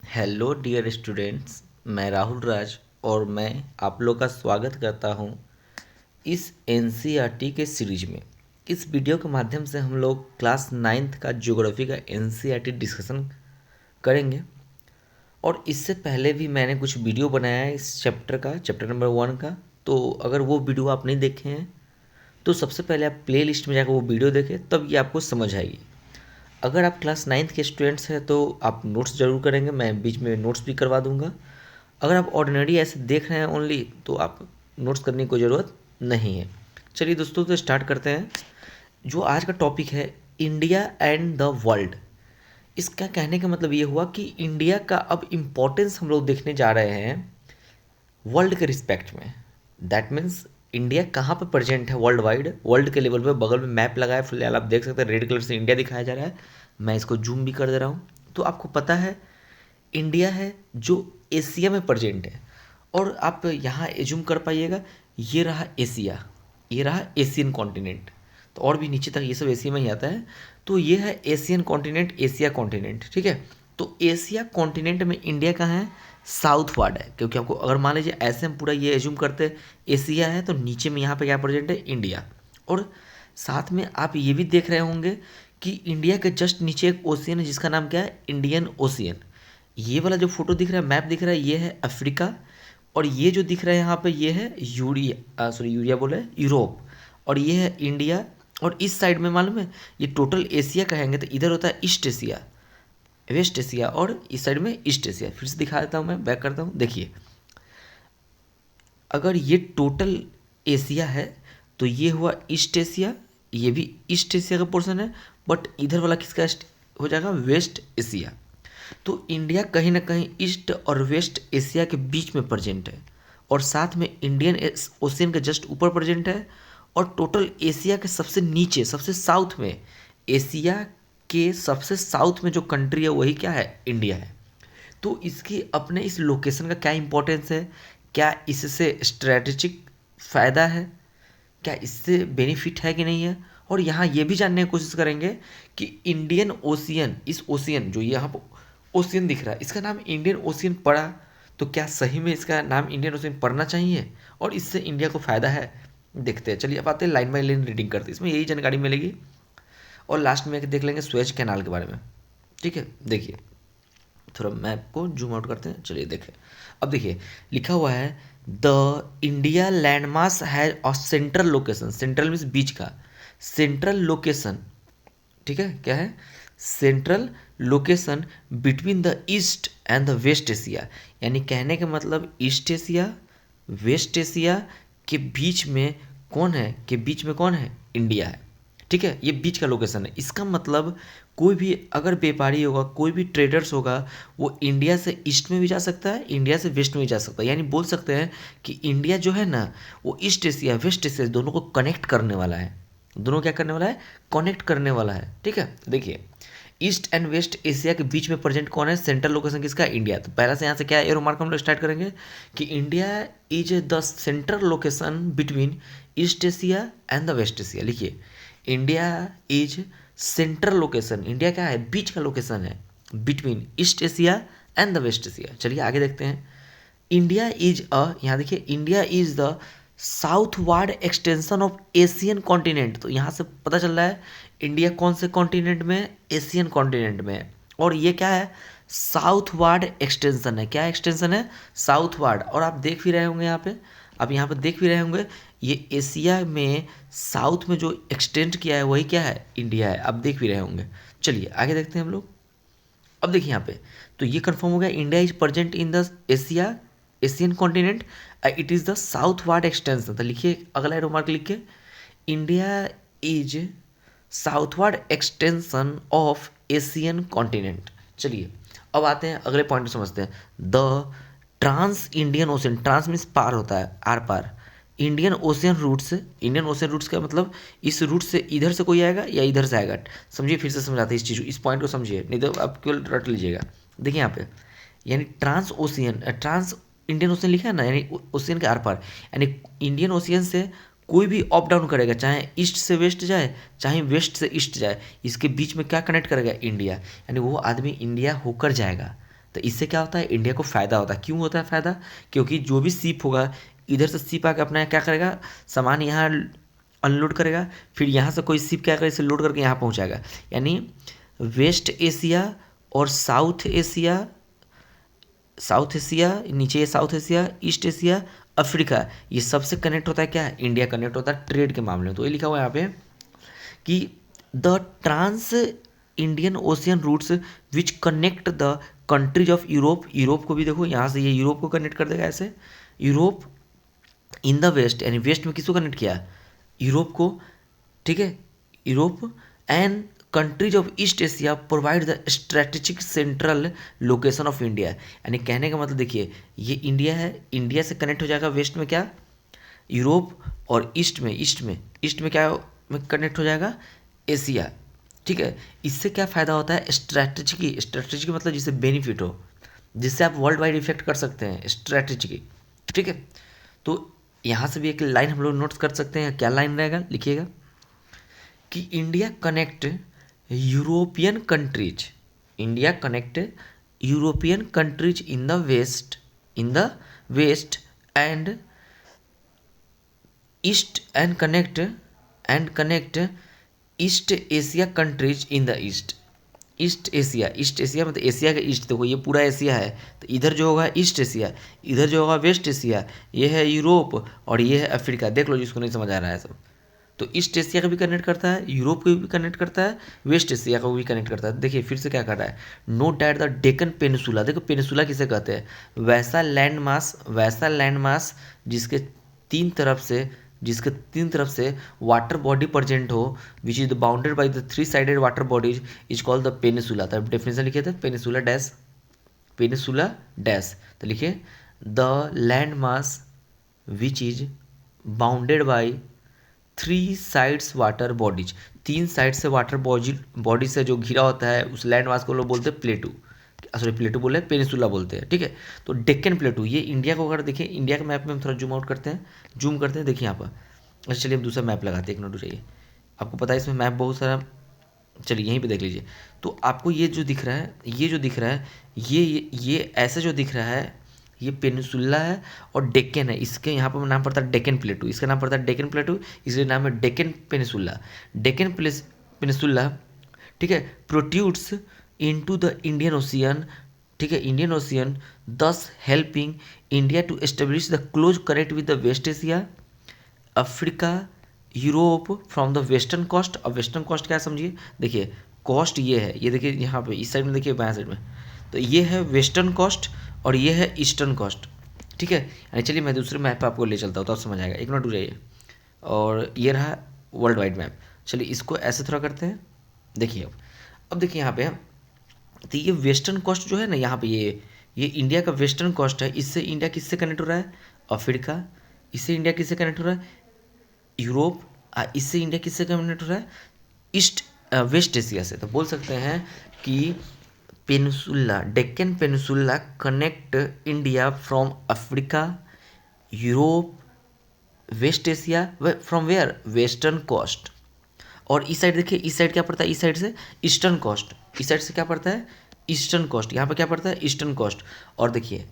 Hello dear students, मैं राहुल राज और मैं आप लोग का स्वागत करता हूं इस एनसीईआरटी के सीरीज में। इस वीडियो के माध्यम से हम लोग क्लास नाइन्थ का ज्योग्राफी का एनसीईआरटी डिस्कशन करेंगे। और इससे पहले भी मैंने कुछ वीडियो बनाया है इस चैप्टर नंबर 1 का। तो अगर वो वीडियो आप नहीं देखे हैं तो सबसे पहले आप प्ले लिस्ट में जाकर वो वीडियो देखें, तब ये आपको समझ आएगी। अगर आप क्लास नाइन्थ के स्टूडेंट्स हैं तो आप नोट्स ज़रूर करेंगे, मैं बीच में नोट्स भी करवा दूंगा। अगर आप ऑर्डिनरी ऐसे देख रहे हैं ओनली, तो आप नोट्स करने की कोई ज़रूरत नहीं है। चलिए दोस्तों, तो स्टार्ट करते हैं। जो आज का टॉपिक है, इंडिया एंड द वर्ल्ड। इसका कहने का मतलब ये हुआ कि इंडिया का अब इम्पोर्टेंस हम लोग देखने जा रहे हैं वर्ल्ड के रिस्पेक्ट में। दैट मीन्स इंडिया कहाँ पर प्रेजेंट है वर्ल्ड वाइड, वर्ल्ड के लेवल पे। बगल में मैप लगा है, फिलहाल आप देख सकते हैं रेड कलर से इंडिया दिखाया जा रहा है। मैं इसको जूम भी कर दे रहा हूँ तो आपको पता है इंडिया है जो एशिया में प्रेजेंट है। और आप यहाँ एज्यूम कर पाइएगा, ये रहा एशिया, ये रहा एशियन कॉन्टिनेंट। तो और भी नीचे तक ये सब एशिया में ही आता है। तो ये है एशियन कॉन्टिनेंट, एशिया कॉन्टिनेंट, ठीक है। तो एशिया कॉन्टिनेंट में इंडिया कहाँ है? साउथ वार्ड है। क्योंकि आपको अगर मान लीजिए ऐसे हम पूरा ये एज्यूम करते एशिया है, तो नीचे में यहाँ पे क्या प्रेजेंट है? इंडिया। और साथ में आप ये भी देख रहे होंगे कि इंडिया के जस्ट नीचे एक ओशियन है जिसका नाम क्या है? Indian ocean. ये वाला जो फोटो दिख रहा है, मैप दिख रहा है, ये है अफ्रीका। और ये जो दिख रहा है यहाँ पे, ये है यूरिया बोले यूरोप। और ये है इंडिया। और इस साइड में मालूम है, ये टोटल एशिया कहेंगे तो इधर होता है ईस्ट एशिया, वेस्ट एशिया, और इस साइड में ईस्ट एशिया। फिर से दिखा देता हूँ, मैं बैक करता हूँ। देखिए, अगर ये टोटल एशिया है तो ये हुआ ईस्ट एशिया, ये भी ईस्ट एशिया का पोर्शन है। बट इधर वाला किसका हो जाएगा? Waste Asia. तो इंडिया कहीं ना कहीं ईस्ट और वेस्ट एशिया के बीच में प्रेजेंट है। और साथ में इंडियन ओशियन के जस्ट ऊपर प्रेजेंट है। और टोटल एशिया के सबसे नीचे, सबसे साउथ में, एशिया के सबसे साउथ में जो कंट्री है वही क्या है? इंडिया है। तो इसकी अपने इस लोकेशन का क्या इंपॉर्टेंस है? क्या इससे स्ट्रेटेजिक फ़ायदा है? क्या इससे बेनिफिट है कि नहीं है? और यहाँ ये भी जानने की कोशिश करेंगे कि इंडियन ओशियन, इस ओशियन जो यहाँ पर ओशियन दिख रहा है, इसका नाम इंडियन ओशियन पड़ा तो क्या सही में इसका नाम इंडियन ओशियन पड़ना चाहिए? और इससे इंडिया को फ़ायदा है? देखते हैं। चलिए अब आते हैं, लाइन बाई लाइन रीडिंग करते हैं, इसमें यही जानकारी मिलेगी। और लास्ट में देख लेंगे सुएज कैनाल के बारे में। ठीक है, देखिए थोड़ा मैप को जूम आउट करते हैं। चलिए देखें, अब देखिए लिखा हुआ है the India landmass has a central location. Central means बीच का, सेंट्रल लोकेशन, ठीक है। क्या है? Central location between the east and the waste Asia. यानी कहने का मतलब ईस्ट एशिया, वेस्ट एशिया के बीच में कौन है? के बीच में कौन है? इंडिया है, ठीक है। ये बीच का लोकेशन है। इसका मतलब कोई भी अगर व्यापारी होगा, कोई भी ट्रेडर्स होगा, वो इंडिया से ईस्ट में भी जा सकता है, इंडिया से वेस्ट में भी जा सकता है। यानी बोल सकते हैं कि इंडिया जो है ना, वो ईस्ट एशिया वेस्ट एशिया दोनों को कनेक्ट करने वाला है। दोनों क्या करने वाला है? कनेक्ट करने वाला है, ठीक है। देखिए, ईस्ट एंड वेस्ट एशिया के बीच में प्रेजेंट कौन है? सेंट्रल लोकेशन किसका? इंडिया। तो पहला से यहाँ से क्या एरो मार्क हम लोग स्टार्ट करेंगे कि India is the central location between east Asia and the waste Asia. लिखिए, India is central location, India क्या है? बीच का लोकेशन है, between east Asia and the waste Asia. चलिए आगे देखते हैं। इंडिया इज यहाँ देखिए, India is the southward extension of Asian continent. तो यहाँ से पता चल रहा है इंडिया कौन से कॉन्टिनेंट में? एशियन कॉन्टिनेंट में। और ये क्या है? साउथ वार्ड एक्सटेंशन है। क्या एक्सटेंशन है? South ward. और आप देख भी रहे होंगे यहाँ पे, आप यहाँ पे देख भी रहे होंगे, ये एशिया में साउथ में जो एक्सटेंड किया है वही क्या है? इंडिया है। आप देख भी रहे होंगे। चलिए आगे देखते हैं हम लोग। अब देखिए यहाँ पे, तो ये कंफर्म हो गया, India is present in the Asia, Asian continent, it is the southward extension. तो लिखिए अगला रिमार्क लिखिए, India is southward extension of Asian continent. चलिए अब आते हैं अगले पॉइंट को समझते हैं। The trans Indian ocean, trans means पार होता है, आर पार। Indian ocean routes, Indian ocean routes का मतलब इस रूट से इधर से कोई आएगा या इधर से आएगा। समझिए, फिर से समझाते हैं इस चीज़ को, इस पॉइंट को समझिए, नहीं तो आप केवल रट लीजिएगा। देखिए यहाँ पे, यानी trans ocean, trans Indian Ocean लिखा है ना, यानी ओशियन के आर पार। यानी इंडियन ओशियन से कोई भी अप डाउन करेगा, चाहे ईस्ट से वेस्ट जाए, चाहे वेस्ट से ईस्ट जाए, इसके बीच में क्या कनेक्ट करेगा? इंडिया। यानी वो आदमी इंडिया होकर जाएगा, तो इससे क्या होता है, इंडिया को फ़ायदा होता है। क्यों होता है फ़ायदा? क्योंकि जो भी शिप होगा, इधर से शिप आके अपना क्या करेगा, सामान यहाँ अनलोड करेगा, फिर यहाँ से कोई शिप क्या करेगा, इसे लोड करके यहाँ पहुँचाएगा। यानी वेस्ट एशिया और साउथ एशिया, नीचे ये south Asia, east Asia, Africa, ये सबसे कनेक्ट होता है क्या, इंडिया कनेक्ट होता है ट्रेड के मामले में। तो ये लिखा हुआ है यहाँ पे कि the trans Indian ocean routes which connect the countries of Europe, Europe को भी देखो यहाँ से ये यूरोप को कनेक्ट कर देगा ऐसे, यूरोप इन द वेस्ट, यानी वेस्ट में किसको कनेक्ट किया, यूरोप को, ठीक है, Europe and countries of east Asia provide the strategic central location of India. यानी कहने का मतलब देखिए, ये इंडिया है, इंडिया से कनेक्ट हो जाएगा वेस्ट में क्या, यूरोप, और ईस्ट में क्या में कनेक्ट हो जाएगा, एशिया, ठीक है। इससे क्या फ़ायदा होता है, स्ट्रेटेजिक मतलब जिससे बेनिफिट हो, जिससे आप वर्ल्ड वाइड इफेक्ट कर सकते हैं, स्ट्रेटेजिक, ठीक है। तो यहाँ से भी एक लाइन हम लोग नोट कर सकते हैं, क्या लाइन रहेगा, लिखिएगा कि India connect European countries, India connect European countries in the west and east and connect East Asia countries in the East Asia मतलब एशिया का ईस्ट, देखो ये पूरा एशिया है, तो इधर जो होगा ईस्ट एशिया, इधर जो होगा वेस्ट एशिया, ये है यूरोप और ये है अफ्रीका। देख लो जिसको नहीं समझ आ रहा है सब। तो ईस्ट एशिया का भी कनेक्ट करता है, यूरोप को भी कनेक्ट करता है, वेस्ट एशिया को भी कनेक्ट करता है। देखिए फिर से क्या कर रहा है, note that the Deccan peninsula, देखो पेनिसुला किसे कहते हैं, वैसा लैंड मास जिसके तीन तरफ से वाटर बॉडी प्रेजेंट हो, which is bounded by the 3 sided water bodies is called the peninsula. तब डेफिनेशन लिखे थे, पेनिसुला डैश, तो लिखिए the land mass which is bounded by 3 sides water bodies, 3 side से वाटर बॉडी से जो घिरा होता है, उस लैंड मास को लोग बोलते हैं प्लेटू, सॉरी प्लेटू बोले, पेनिसुला बोलते हैं, ठीक है। तो डेक्कन प्लेटू, ये इंडिया को अगर देखें, इंडिया के मैप में हम थोड़ा जूम करते हैं, देखिए यहाँ पर। अच्छा चलिए हम दूसरा मैप लगाते हैं, एक मिनट चाहिए, आपको पता है इसमें मैप बहुत सारा, चलिए यहीं पे देख लीजिए। तो आपको ये जो दिख रहा है, ये ऐसे जो दिख रहा है, ये पेनिसुला है और डेक्कन है, इसके यहाँ पर नाम पड़ता है डेक्कन प्लेटू, इसका नाम पड़ता है डेक्कन प्लेटू, इसलिए नाम है डेक्कन पेनिसुला। पेनिसुला, ठीक है, protrudes into the Indian Ocean, ठीक है, Indian Ocean, thus helping India to establish the close connect with the waste Asia, Africa, Europe from the western coast. अब वेस्टर्न कोस्ट क्या समझिए, देखिए कोस्ट ये है, ये देखिए यहाँ पे इस साइड में, देखिए बाएं साइड में, तो ये है वेस्टर्न कोस्ट और ये है ईस्टर्न कोस्ट, ठीक है। यानी चलिए मैं दूसरे मैप पे आपको ले चलता हूँ तो आप समझ आएगा, एक मिनट रुक जाइए। और ये रहा वर्ल्ड वाइड मैप, चलिए इसको ऐसे थोड़ा करते हैं, देखिए अब देखिए यहाँ पे, तो ये वेस्टर्न कोस्ट जो है ना, यहाँ पे ये इंडिया का वेस्टर्न कोस्ट है, इससे इंडिया किससे कनेक्ट हो रहा है, अफ्रीका, इससे इंडिया किससे कनेक्ट हो रहा है, यूरोप, इससे इंडिया किससे कनेक्ट हो रहा है, वेस्ट एशिया से। तो बोल सकते हैं कि peninsula, Deccan peninsula connect India from Africa, Europe, West Asia, from where, western coast. और इस साइड देखिए, इस साइड क्या पड़ता है, इस साइड से ईस्टर्न कोस्ट, इस साइड से क्या पड़ता है, ईस्टर्न कोस्ट, यहाँ पे क्या पड़ता है, ईस्टर्न कोस्ट। और देखिए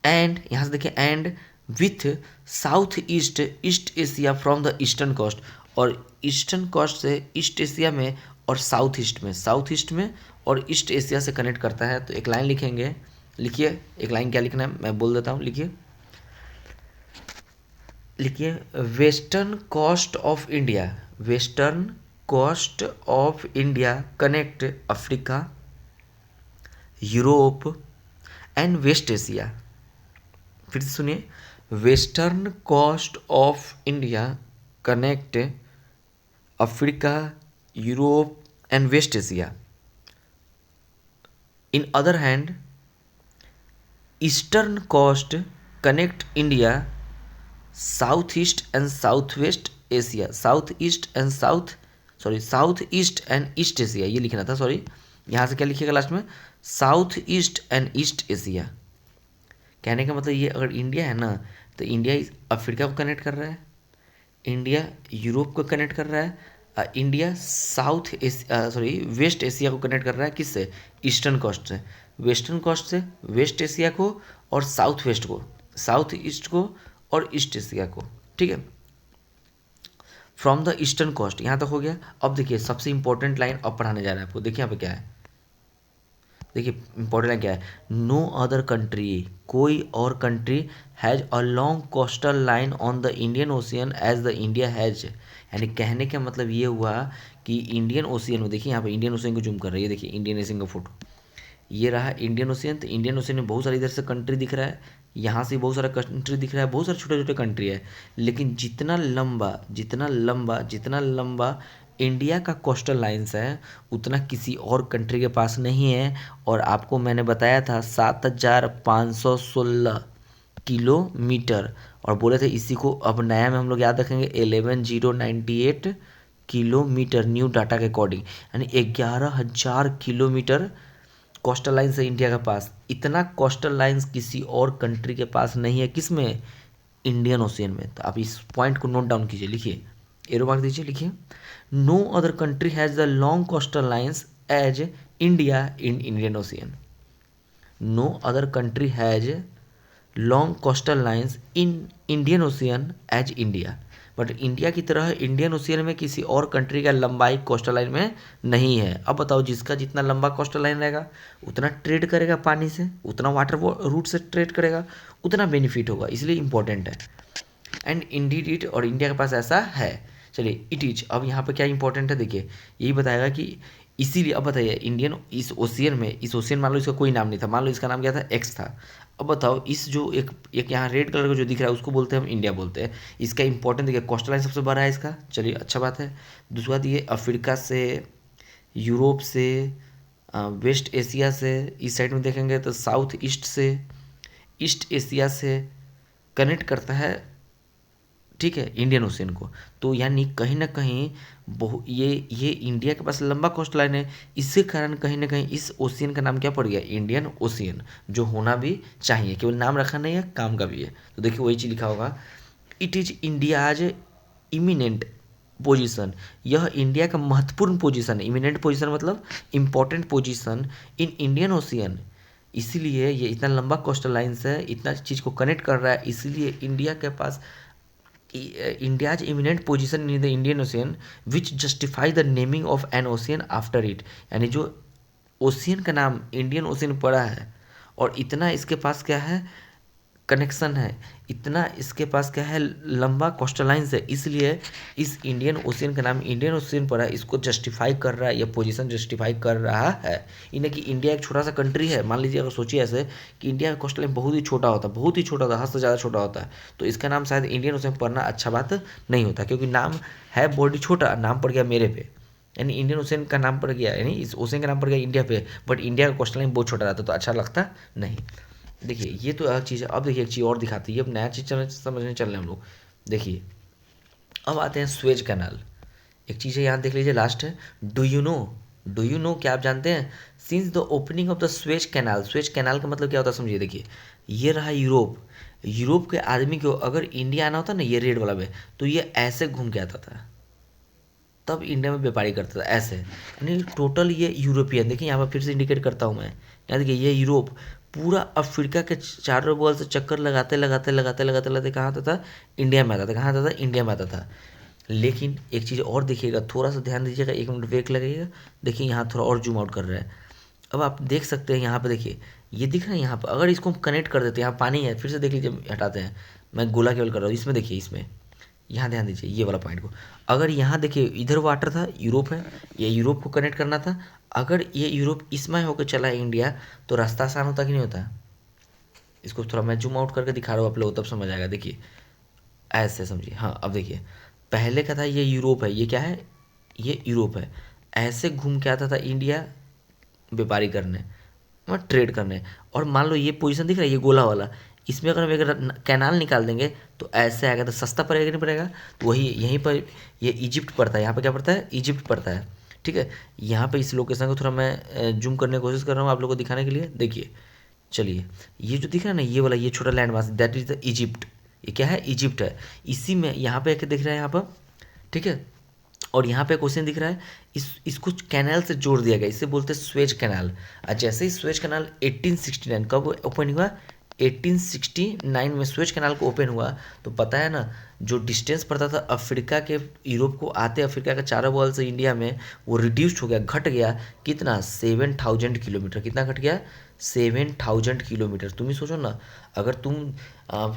एंड यहाँ से देखिए and with South East Asia from the eastern coast, और ईस्टर्न कोस्ट से ईस्ट एशिया में और साउथ ईस्ट में और ईस्ट एशिया से कनेक्ट करता है। तो एक लाइन लिखेंगे, लिखिए एक लाइन क्या लिखना है मैं बोल देता हूँ, लिखिए western coast of India connect Africa, Europe and West Asia. फिर से सुनिए, western coast of India connect Africa, Europe and West Asia. In other hand eastern coast connect India, South East and South West Asia, South East and East Asia, ये लिखना था, sorry यहाँ से क्या लिखिएगा लास्ट में, south East and East Asia. कहने का मतलब ये, अगर इंडिया है ना, तो इंडिया अफ्रीका को कनेक्ट कर रहा है, इंडिया यूरोप को कनेक्ट कर रहा है, India south sorry West Asia को कनेक्ट कर रहा है किससे? ईस्टर्न कोस्ट से। वेस्टर्न कोस्ट से वेस्ट एशिया को और साउथ वेस्ट को, साउथ ईस्ट को और ईस्ट एशिया को, ठीक है, फ्रॉम द ईस्टर्न कोस्ट। यहाँ तक हो गया। अब देखिए सबसे इंपॉर्टेंट लाइन अब पढ़ाने जा रहा है आपको। देखिए यहाँ पे क्या है, देखिए इंपॉर्टेंट लाइन क्या है, नो अदर कंट्री, कोई और country has a long coastal line on the Indian Ocean as the India has. यानी कहने का मतलब ये हुआ कि इंडियन ओशियन में, देखिए यहाँ पे इंडियन ओशियन को जूम कर रही है, देखिए इंडियन ओशियन का फोटो, ये रहा इंडियन ओशियन। तो इंडियन ओशियन में बहुत सारे इधर से कंट्री दिख रहा है, यहाँ से बहुत सारा कंट्री दिख रहा है, बहुत सारे छोटे छोटे कंट्री है, लेकिन जितना लंबा जितना लंबा जितना लंबा इंडिया का कोस्टल लाइन्स है उतना किसी और कंट्री के पास नहीं है। और आपको मैंने बताया था 7516 किलोमीटर, और बोले थे इसी को अब नया में हम लोग याद रखेंगे 11098 किलोमीटर न्यू डाटा के अकॉर्डिंग, यानी 11,000 किलोमीटर कोस्टल लाइन्स है इंडिया के पास। इतना कोस्टल लाइन्स किसी और कंट्री के पास नहीं है, किस में? इंडियन ओशियन में। तो आप इस पॉइंट को नोट डाउन कीजिए, लिखिए, एरो मार्क दीजिए, लिखिए, no other country has the long coastal lines as India in Indian Ocean. No other country has long coastal lines in Indian Ocean as India. But India की तरह Indian ocean में किसी और country का लंबाई coastal line में नहीं है। अब बताओ, जिसका जितना लंबा कोस्टल लाइन रहेगा उतना ट्रेड करेगा पानी से, उतना वाटर रूट से ट्रेड करेगा, उतना बेनिफिट होगा, इसलिए इंपॉर्टेंट है। एंड इंडीड इट, और इंडिया के पास ऐसा है। चलिए इट इज, अब यहाँ पे क्या इंपॉर्टेंट है, देखिए यही बताएगा कि इसीलिए। अब बताइए इंडियन इस ओशियन में, इस ओशियन मान लो इसका कोई नाम नहीं था, मान लो इसका नाम क्या था? एक्स था। अब बताओ इस जो एक एक यहाँ रेड कलर का जो दिख रहा है उसको बोलते हैं हम इंडिया बोलते हैं। इसका इंपॉर्टेंट देखिए, कोस्टल लाइन सबसे बड़ा है इसका, चलिए अच्छा बात है। दूसरी बात ये अफ्रीका से, यूरोप से, वेस्ट एशिया से, इस साइड में देखेंगे तो साउथ ईस्ट से, ईस्ट एशिया से कनेक्ट करता है, ठीक है, इंडियन ओशियन को। तो यानी कहीं ना कहीं ये इंडिया के पास लंबा कोस्ट लाइन है, इसके कारण कहीं ना कहीं इस ओशियन का नाम क्या पड़ गया? इंडियन ओशियन, जो होना भी चाहिए, केवल नाम रखा नहीं है, काम का भी है। तो देखिए वही चीज़ लिखा होगा, it is India's eminent position, यह इंडिया का महत्वपूर्ण पोजीशन है। इमिनेंट पोजीशन मतलब important position in Indian Ocean, इसीलिए ये इतना लंबा कोस्टल लाइन्स है, इतना चीज़ को कनेक्ट कर रहा है, इसीलिए इंडिया के पास India's eminent position in the Indian Ocean which justify the naming of an ocean after it। यानी जो ओशियन का नाम इंडियन ओशियन पड़ा है, और इतना इसके पास क्या है? कनेक्शन है, इतना इसके पास क्या है? लंबा कोस्टल लाइन्स है, इसलिए इस इंडियन ओशियन का नाम इंडियन ओशियन पड़ा है। इसको जस्टिफाई कर रहा है, यह पोजीशन जस्टिफाई कर रहा है। इन्हें कि इंडिया एक छोटा सा कंट्री है, मान लीजिए अगर सोचिए ऐसे कि इंडिया का कोस्टल लाइन बहुत ही छोटा होता है, बहुत ही छोटा होता है, हद से ज़्यादा छोटा होता है, तो इसका नाम शायद इंडियन ओशियन पढ़ना अच्छा बात नहीं होता, क्योंकि नाम है बॉडी छोटा, नाम पड़ गया मेरे पे, यानी इंडियन ओशियन का नाम पड़ गया, यानी इस ओशियन का नाम पड़ गया इंडिया पे, बट इंडिया का कोस्टल लाइन बहुत छोटा रहता तो अच्छा लगता नहीं। देखिए ये तो अलग चीज़ है। अब देखिए एक चीज़ और दिखाती है, अब नया चीज़ समझने चल रहे हैं हम लोग। देखिए अब आते हैं स्वेज कैनाल। एक चीज़ है यहाँ देख लीजिए, लास्ट है, डू यू नो, क्या आप जानते हैं? Since the opening of the Suez canal, Suez canal का मतलब क्या होता है समझिए। देखिए ये रहा यूरोप, यूरोप के आदमी को अगर इंडिया आना होता ना, ये रेड वाला में, तो ये ऐसे घूम के आता था, तब इंडिया में व्यापारी करता था ऐसे, यानी टोटल ये यूरोपियन। देखिए यहाँ पर फिर से इंडिकेट करता हूँ मैं, यहाँ देखिए ये यूरोप पूरा अफ्रीका के चारों बगल से चक्कर लगाते लगाते लगाते लगाते लगाते कहाँ आता था? इंडिया में आता था। कहाँ आता था? इंडिया में आता था। लेकिन एक चीज़ और देखिएगा, थोड़ा सा ध्यान दीजिएगा, एक मिनट वेट लगेगा। देखिए यहाँ थोड़ा और जूम आउट कर रहा है, अब आप देख सकते हैं यहाँ पे, देखिए ये दिख रहा है यहाँ पर, अगर इसको हम कनेक्ट कर देते हैं, यहाँ पानी है, फिर से देख लीजिए, हटाते हैं, मैं गोला केवल कर रहा हूँ, इसमें देखिए, इसमें यहाँ ध्यान दीजिए ये वाला पॉइंट को। अगर यहाँ देखिए इधर वाटर था, यूरोप है, ये यूरोप को कनेक्ट करना था, अगर ये यूरोप इसमें होकर चला है इंडिया, तो रास्ता आसान होता कि नहीं होता? इसको थोड़ा मैं जूम आउट करके दिखा रहा हूँ, आप लोग तब समझ आएगा। देखिए ऐसे समझिए, हाँ अब देखिए पहले का था ये यूरोप है, ये क्या है? ये यूरोप है, ऐसे घूम के आता था इंडिया व्यापारी करने, मतलब ट्रेड करने। और मान लो ये पोजीशन दिख रहा है, ये गोला वाला, इसमें अगर हम एक कैनाल निकाल देंगे तो ऐसे आएगा, तो सस्ता पड़ेगा कि नहीं पड़ेगा? तो वही यहीं पर ये इजिप्ट पड़ता है, यहाँ पर क्या पड़ता है? इजिप्ट पड़ता है, ठीक है। यहाँ पे इस लोकेशन को थोड़ा मैं जूम करने की कोशिश कर रहा हूँ आप लोगों को दिखाने के लिए। देखिए चलिए, ये जो दिख रहा है ना, ये वाला, ये छोटा land mass, that is the Egypt. ये क्या है? इजिप्ट है। इसी में यहाँ पे एक दिख रहा है यहाँ पर, ठीक है। और यहाँ पे क्वेश्चन दिख रहा है, इसको कैनाल से जोड़ दिया गया, इसे बोलते हैं स्वेज कैनाल। और जैसे ही स्वेज कैनाल 1869 कब ओपन हुआ, 1869 में स्वेज कैनाल को ओपन हुआ, तो पता है ना जो डिस्टेंस पड़ता था अफ्रीका के यूरोप को आते अफ्रीका के चारों बगल से इंडिया में, वो रिड्यूस्ड हो गया, घट गया कितना, 7000 किलोमीटर। कितना घट गया, 7000 किलोमीटर। तुम ही सोचो ना, अगर तुम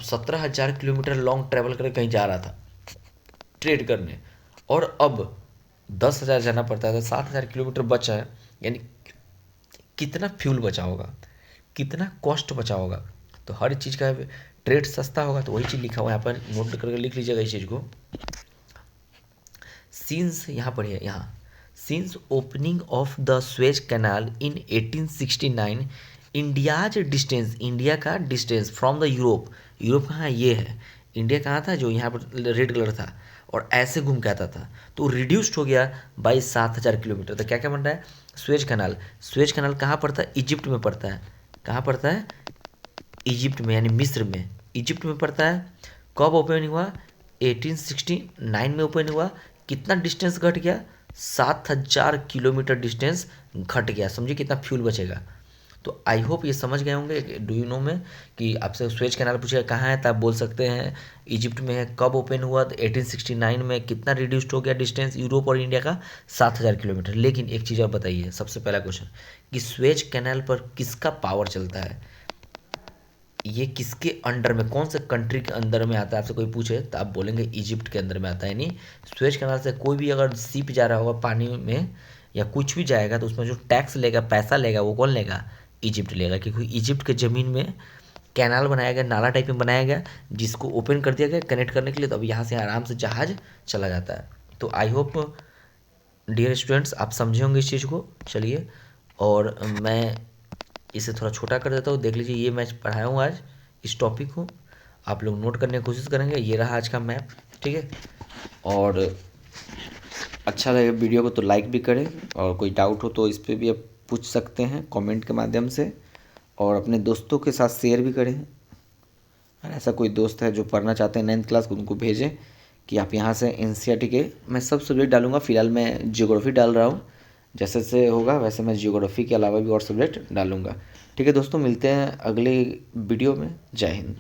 17,000 किलोमीटर लॉन्ग ट्रैवल करके कहीं जा रहा था ट्रेड करने, और अब 10,000 जाना पड़ता है, तो 7,000 किलोमीटर बचा है, यानी कितना फ्यूल बचा होगा, कितना कॉस्ट बचा होगा। तो हर चीज़ का ट्रेड सस्ता होगा, तो वही चीज़ लिखा हुआ है यहाँ पर, नोट करके लिख लीजिएगा इस चीज़ को। सिंस यहाँ पर है, यहाँ since opening of the Suez canal in 1869 India's distance, India का distance from the Europe, Europe कहाँ है, ये है इंडिया, कहाँ था जो यहाँ पर रेड कलर था और ऐसे घूम के आता था, तो रिड्यूस्ड हो गया बाई 7,000 किलोमीटर। तो क्या क्या बन रहा है, स्वेज कैनाल। स्वेज कैनाल कहाँ पड़ता है, इजिप्ट में पड़ता है। कहाँ पड़ता है, इजिप्ट में, यानी मिस्र में, इजिप्ट में पड़ता है। कब ओपन हुआ, 1869 में ओपन हुआ। कितना डिस्टेंस घट गया, 7,000 किलोमीटर डिस्टेंस घट गया। समझिए कितना फ्यूल बचेगा। तो आई होप ये समझ गए होंगे। डू यू नो में कि आपसे स्वेज कैनाल पूछेगा कहाँ है, तो आप बोल सकते हैं इजिप्ट में है। कब ओपन हुआ, तो 1869 में। कितना रिड्यूस्ड हो गया डिस्टेंस यूरोप और इंडिया का, 7,000 किलोमीटर। लेकिन एक चीज़ और बताइए, सबसे पहला क्वेश्चन कि स्वेज कैनाल पर किसका पावर चलता है, ये किसके अंडर में, कौन से कंट्री के अंदर में आता है। आपसे कोई पूछे तो आप बोलेंगे इजिप्ट के अंदर में आता है। यानी स्वेज कैनाल से कोई भी अगर शिप जा रहा होगा पानी में या कुछ भी जाएगा, तो उसमें जो टैक्स लेगा, पैसा लेगा, वो कौन लेगा, इजिप्ट लेगा। क्योंकि इजिप्ट के ज़मीन में कैनाल बनाया गया, नाला टाइप में बनाया गया, जिसको ओपन कर दिया गया कनेक्ट करने के लिए। तो अब यहाँ से आराम से जहाज चला जाता है। तो आई होप डियर स्टूडेंट्स आप समझे होंगे इस चीज़ को। चलिए, और मैं इसे थोड़ा छोटा कर देता हूँ। देख लीजिए, ये मैं पढ़ाया हूँ आज इस टॉपिक को, आप लोग नोट करने की कोशिश करेंगे। ये रहा आज का मैप, ठीक है। और अच्छा लगे वीडियो को तो लाइक भी करें, और कोई डाउट हो तो इस पर भी आप पूछ सकते हैं कमेंट के माध्यम से, और अपने दोस्तों के साथ शेयर भी करें। और ऐसा कोई दोस्त है जो पढ़ना चाहते हैं 9th क्लास को, उनको भेजें कि आप यहाँ से NCERT के, मैं सब सब्जेक्ट डालूंगा। फिलहाल मैं जियोग्राफी डाल रहा हूँ, जैसे जैसे होगा वैसे मैं जियोग्राफी के अलावा भी और सब्जेक्ट डालूंगा। ठीक है दोस्तों, मिलते हैं अगले वीडियो में। जय हिंद।